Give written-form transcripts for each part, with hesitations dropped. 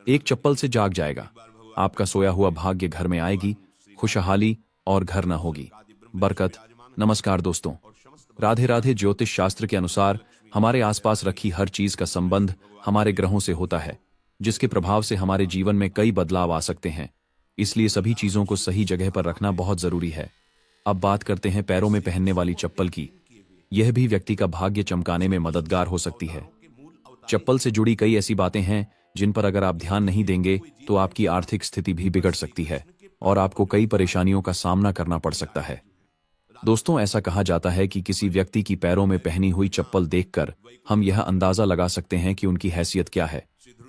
एक चप्पल से जाग जाएगा, आपका सोया हुआ भाग्य घर में आएगी, खुशहाली और घर न होगी, बरकत। नमस्कार दोस्तों, राधे राधे। ज्योतिष शास्त्र के अनुसार हमारे आसपास रखी हर चीज का संबंध हमारे ग्रहों से होता है, जिसके प्रभाव से हमारे जीवन में कई बदलाव आ सकते हैं। इसलिए सभी चीजों को सही जगह पर रखना बहुत जरूरी है। अब बात करते हैं पैरों में पहनने वाली चप्पल की। यह भी व्यक्ति का भाग्य चमकाने में मददगार हो सकती है। चप्पल से जुड़ी कई ऐसी बातें हैं जिन पर अगर आप ध्यान नहीं देंगे तो आपकी आर्थिक स्थिति भी बिगड़ सकती है और आपको कई परेशानियों का सामना करना पड़ सकता है। दोस्तों, ऐसा कहा जाता है कि किसी व्यक्ति की पैरों में पहनी हुई चप्पल देखकर हम यह अंदाजा लगा सकते हैं कि उनकी हैसियत क्या है।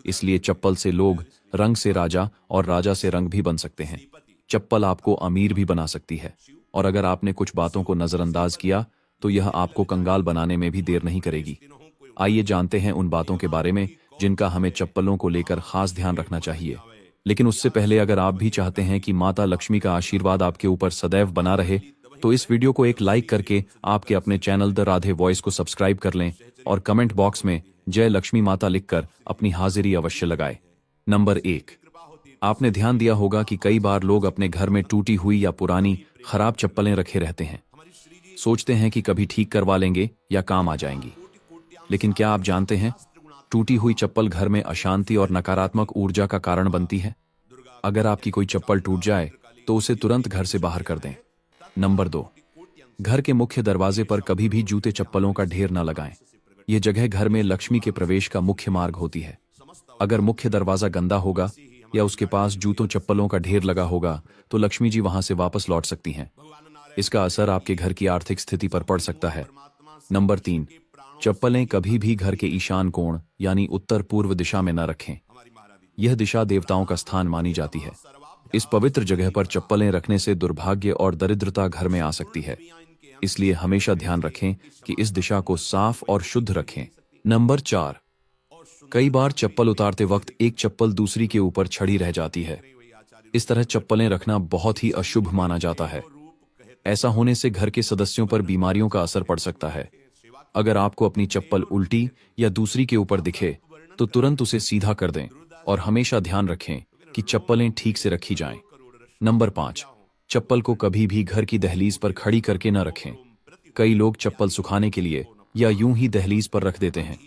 इसलिए चप्पल से लोग रंग से राजा और राजा से रंग भी बन सकते हैं। चप्पल आपको अमीर भी बना सकती है और अगर आपने कुछ बातों को नजरअंदाज किया तो यह आपको कंगाल बनाने में भी देर नहीं करेगी। आइए जानते हैं उन बातों के बारे में जिनका हमें चप्पलों को लेकर खास ध्यान रखना चाहिए। लेकिन उससे पहले अगर आप भी चाहते हैं कि माता लक्ष्मी का आशीर्वाद आपके ऊपर सदैव बना रहे तो इस वीडियो को एक लाइक करके आपके अपने चैनल द राधे वॉइस को सब्सक्राइब कर लें और कमेंट बॉक्स में जय लक्ष्मी माता लिखकर अपनी हाजिरी अवश्य लगाएं। नंबर 1, आपने ध्यान दिया होगा कि कई बार लोग अपने घर में टूटी हुई या पुरानी खराब चप्पलें रखे रहते हैं। सोचते हैं कि कभी ठीक करवा लेंगे या काम आ जाएंगी। लेकिन क्या आप जानते हैं, टूटी हुई चप्पल घर में अशांति और नकारात्मक ऊर्जा का कारण बनती है। अगर आपकी कोई चप्पल टूट जाए तो उसे तुरंत घर से बाहर कर दें। नंबर 2, घर के मुख्य दरवाजे पर कभी भी जूते चप्पलों का ढेर न लगाएं। यह जगह घर में लक्ष्मी के प्रवेश का मुख्य मार्ग होती है। अगर मुख्य दरवाजा गंदा होगा या उसके पास जूतों चप्पलों का ढेर लगा होगा तो लक्ष्मी जी वहां से वापस लौट सकती हैं। इसका असर आपके घर की आर्थिक स्थिति पर पड़ सकता है। नंबर 3, चप्पलें कभी भी घर के ईशान कोण यानी उत्तर पूर्व दिशा में न रखें। यह दिशा देवताओं का स्थान मानी जाती है। इस पवित्र जगह पर चप्पलें रखने से दुर्भाग्य और दरिद्रता घर में आ सकती है। इसलिए हमेशा ध्यान रखें कि इस दिशा को साफ और शुद्ध रखें। नंबर 4, कई बार चप्पल उतारते वक्त एक चप्पल दूसरी के ऊपर चढ़ी रह जाती है। इस तरह चप्पलें रखना बहुत ही अशुभ माना जाता है। ऐसा होने से घर के सदस्यों पर बीमारियों का असर पड़ सकता है। अगर आपको अपनी चप्पल उल्टी या दूसरी के ऊपर दिखे तो तुरंत उसे सीधा कर दें और हमेशा ध्यान रखें कि चप्पलें ठीक से रखी जाएं। नंबर 5, चप्पल को कभी भी घर की दहलीज पर खड़ी करके न रखें। कई लोग चप्पल सुखाने के लिए या यूं ही दहलीज पर रख देते हैं।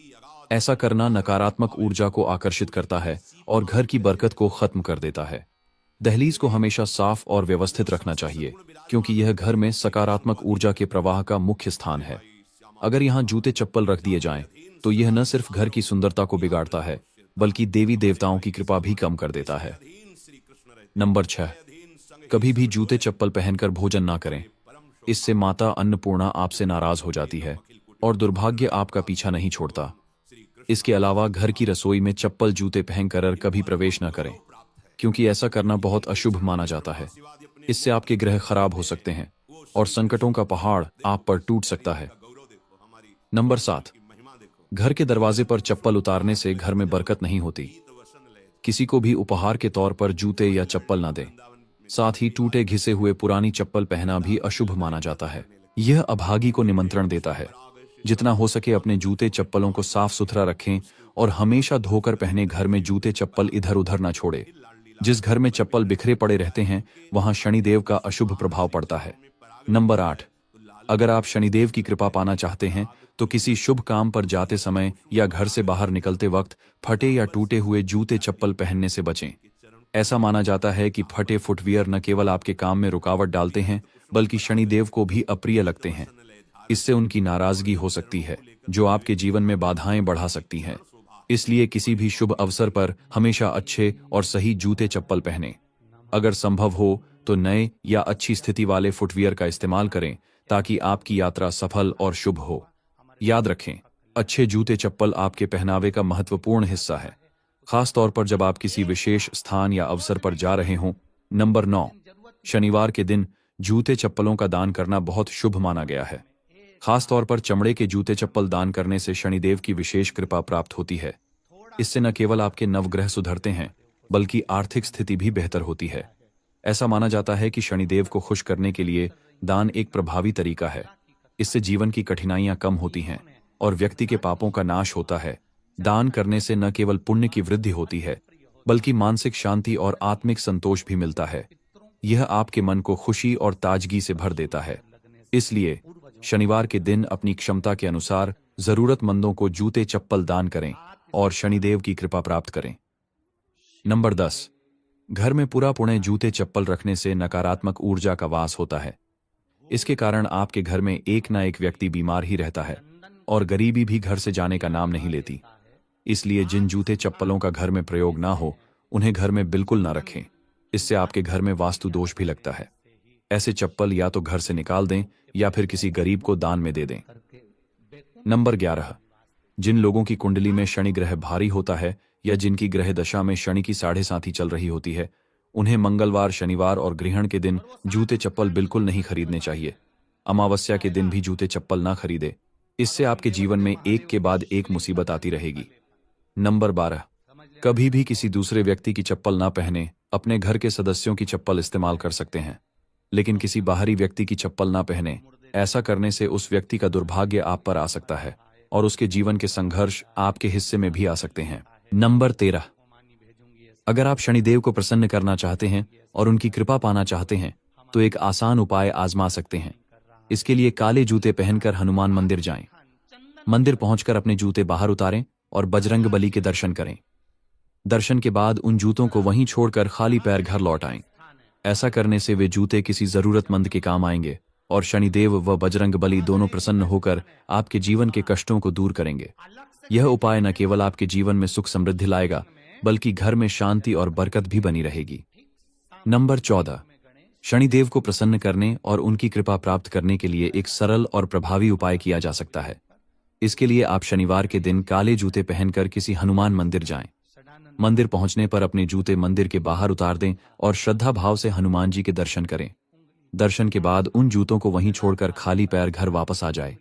ऐसा करना नकारात्मक ऊर्जा को आकर्षित करता है और घर की बरकत को खत्म कर देता है। दहलीज को हमेशा साफ और व्यवस्थित रखना चाहिए क्योंकि यह घर में सकारात्मक ऊर्जा के प्रवाह का मुख्य स्थान है। अगर यहाँ जूते चप्पल रख दिए जाएं तो यह न सिर्फ घर की सुंदरता को बिगाड़ता है बल्कि देवी देवताओं की कृपा भी कम कर देता है। नंबर 6, कभी भी जूते चप्पल पहनकर भोजन ना करें। इससे माता अन्नपूर्णा आपसे नाराज हो जाती है और दुर्भाग्य आपका पीछा नहीं छोड़ता। इसके अलावा घर की रसोई में चप्पल जूते पहनकर कभी प्रवेश न करें क्योंकि ऐसा करना बहुत अशुभ माना जाता है। इससे आपके ग्रह खराब हो सकते हैं और संकटों का पहाड़ आप पर टूट सकता है। नंबर 7, घर के दरवाजे पर चप्पल उतारने से घर में बरकत नहीं होती। किसी को भी उपहार के तौर पर जूते या चप्पल न दें। साथ ही टूटे घिसे हुए पुरानी चप्पल पहना भी अशुभ माना जाता है। यह अभागी को निमंत्रण देता है। जितना हो सके अपने जूते चप्पलों को साफ सुथरा रखें और हमेशा धोकर पहने। घर में जूते चप्पल इधर उधर न छोड़े। जिस घर में चप्पल बिखरे पड़े रहते हैं वहां शनिदेव का अशुभ प्रभाव पड़ता है। नंबर 8, अगर आप शनिदेव की कृपा पाना चाहते हैं तो किसी शुभ काम पर जाते समय या घर से बाहर निकलते वक्त फटे या टूटे हुए जूते चप्पल पहनने से बचें। ऐसा माना जाता है कि फटे फुटवियर न केवल आपके काम में रुकावट डालते हैं बल्कि शनिदेव को भी अप्रिय लगते हैं। इससे उनकी नाराजगी हो सकती है जो आपके जीवन में बाधाएं बढ़ा सकती हैं। इसलिए किसी भी शुभ अवसर पर हमेशा अच्छे और सही जूते चप्पल पहनें। अगर संभव हो तो नए या अच्छी स्थिति वाले फुटवियर का इस्तेमाल करें ताकि आपकी यात्रा सफल और शुभ हो। याद रखें, अच्छे जूते चप्पल आपके पहनावे का महत्वपूर्ण हिस्सा है, खास तौर पर जब आप किसी विशेष स्थान या अवसर पर जा रहे हों। नंबर 9, शनिवार के दिन जूते चप्पलों का दान करना बहुत शुभ माना गया है। खास तौर पर चमड़े के जूते चप्पल दान करने से शनिदेव की विशेष कृपा प्राप्त होती है। इससे न केवल आपके नवग्रह सुधरते हैं बल्कि आर्थिक स्थिति भी बेहतर होती है। ऐसा माना जाता है कि शनिदेव को खुश करने के लिए दान एक प्रभावी तरीका है। इससे जीवन की कठिनाइयां कम होती हैं और व्यक्ति के पापों का नाश होता है। दान करने से न केवल पुण्य की वृद्धि होती है बल्कि मानसिक शांति और आत्मिक संतोष भी मिलता है। यह आपके मन को खुशी और ताजगी से भर देता है। इसलिए शनिवार के दिन अपनी क्षमता के अनुसार जरूरतमंदों को जूते चप्पल दान करें और शनिदेव की कृपा प्राप्त करें। नंबर 10। घर में पूरा पुणे जूते चप्पल रखने से नकारात्मक ऊर्जा का वास होता है। इसके कारण आपके घर में एक ना एक व्यक्ति बीमार ही रहता है और गरीबी भी घर से जाने का नाम नहीं लेती। इसलिए जिन जूते चप्पलों का घर में प्रयोग ना हो उन्हें घर में बिल्कुल ना रखें। इससे आपके घर में वास्तु दोष भी लगता है। ऐसे चप्पल या तो घर से निकाल दें या फिर किसी गरीब को दान में दे दें। नंबर 11। जिन लोगों की कुंडली में शनि ग्रह भारी होता है या जिनकी ग्रह दशा में शनि की 7.5 चल रही होती है, उन्हें मंगलवार, शनिवार और ग्रहण के दिन जूते चप्पल बिल्कुल नहीं खरीदने चाहिए। अमावस्या के दिन भी जूते चप्पल ना खरीदे। इससे आपके जीवन में एक के बाद एक मुसीबत आती रहेगी। नंबर 12। कभी भी किसी दूसरे व्यक्ति की चप्पल ना पहने। अपने घर के सदस्यों की चप्पल इस्तेमाल कर सकते हैं, लेकिन किसी बाहरी व्यक्ति की चप्पल ना पहने। ऐसा करने से उस व्यक्ति का दुर्भाग्य आप पर आ सकता है और उसके जीवन के संघर्ष आपके हिस्से में भी आ सकते हैं। नंबर 13। अगर आप शनिदेव को प्रसन्न करना चाहते हैं और उनकी कृपा पाना चाहते हैं तो एक आसान उपाय आजमा सकते हैं। इसके लिए काले जूते पहनकर हनुमान मंदिर जाएं। मंदिर पहुंचकर अपने जूते बाहर उतारें और बजरंगबली के दर्शन करें। दर्शन के बाद उन जूतों को वहीं छोड़कर खाली पैर घर लौट आएं। ऐसा करने से वे जूते किसी जरूरतमंद के काम आएंगे और शनिदेव व बजरंगबली दोनों प्रसन्न होकर आपके जीवन के कष्टों को दूर करेंगे। यह उपाय न केवल आपके जीवन में सुख समृद्धि लाएगा, बल्कि घर में शांति और बरकत भी बनी रहेगी। नंबर 14। शनिदेव को प्रसन्न करने और उनकी कृपा प्राप्त करने के लिए एक सरल और प्रभावी उपाय किया जा सकता है। इसके लिए आप शनिवार के दिन काले जूते पहनकर किसी हनुमान मंदिर जाएं। मंदिर पहुंचने पर अपने जूते मंदिर के बाहर उतार दें और श्रद्धा भाव से हनुमान जी के दर्शन करें। दर्शन के बाद उन जूतों को वहीं छोड़कर खाली पैर घर वापस आ जाए।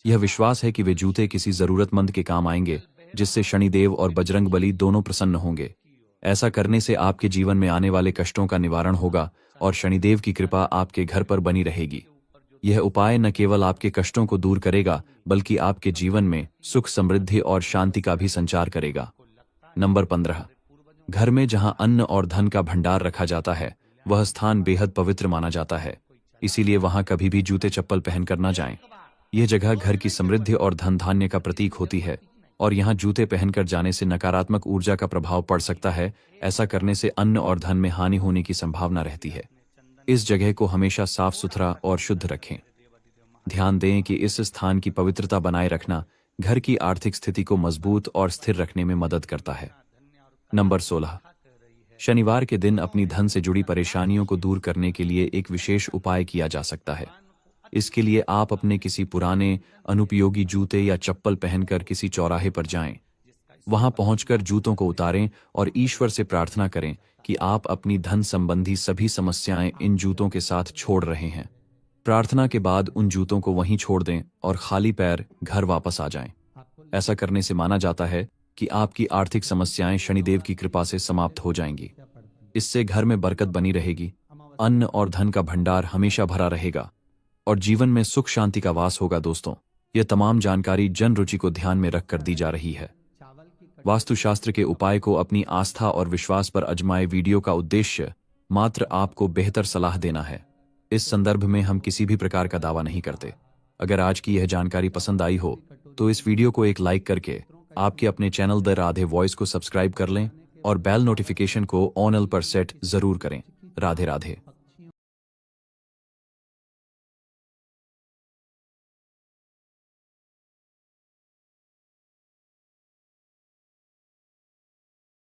यह विश्वास है कि वे जूते किसी जरूरतमंद के काम आएंगे, जिससे शनिदेव और बजरंगबली दोनों प्रसन्न होंगे। ऐसा करने से आपके जीवन में आने वाले कष्टों का निवारण होगा और शनिदेव की कृपा आपके घर पर बनी रहेगी। यह उपाय न केवल आपके कष्टों को दूर करेगा, बल्कि आपके जीवन में सुख, समृद्धि और शांति का भी संचार करेगा। नंबर 15। घर में जहां अन्न और धन का भंडार रखा जाता है, वह स्थान बेहद पवित्र माना जाता है। इसीलिए वहां कभी भी जूते चप्पल पहनकर न जाएं। यह जगह घर की समृद्धि और धन धान्य का प्रतीक होती है और यहाँ जूते पहनकर जाने से नकारात्मक ऊर्जा का प्रभाव पड़ सकता है। ऐसा करने से अन्न और धन में हानि होने की संभावना रहती है। इस जगह को हमेशा साफ सुथरा और शुद्ध रखें। ध्यान दें कि इस स्थान की पवित्रता बनाए रखना घर की आर्थिक स्थिति को मजबूत और स्थिर रखने में मदद करता है। नंबर 16। शनिवार के दिन अपनी धन से जुड़ी परेशानियों को दूर करने के लिए एक विशेष उपाय किया जा सकता है। इसके लिए आप अपने किसी पुराने अनुपयोगी जूते या चप्पल पहनकर किसी चौराहे पर जाएं। वहां पहुंचकर जूतों को उतारें और ईश्वर से प्रार्थना करें कि आप अपनी धन संबंधी सभी समस्याएं इन जूतों के साथ छोड़ रहे हैं। प्रार्थना के बाद उन जूतों को वहीं छोड़ दें और खाली पैर घर वापस आ जाएं। ऐसा करने से माना जाता है कि आपकी आर्थिक समस्याएं शनिदेव की कृपा से समाप्त हो जाएंगी। इससे घर में बरकत बनी रहेगी, अन्न और धन का भंडार हमेशा भरा रहेगा और जीवन में सुख शांति का वास होगा। दोस्तों, यह तमाम जानकारी जन रुचि को ध्यान में रखकर दी जा रही है। वास्तुशास्त्र के उपाय को अपनी आस्था और विश्वास पर आजमाए। वीडियो का उद्देश्य मात्र आपको बेहतर सलाह देना है। इस संदर्भ में हम किसी भी प्रकार का दावा नहीं करते। अगर आज की यह जानकारी पसंद आई हो तो इस वीडियो को एक लाइक करके आपके अपने चैनल द राधे वॉइस को सब्सक्राइब कर लें और बेल नोटिफिकेशन को ऑन ऑल पर सेट जरूर करें। राधे राधे।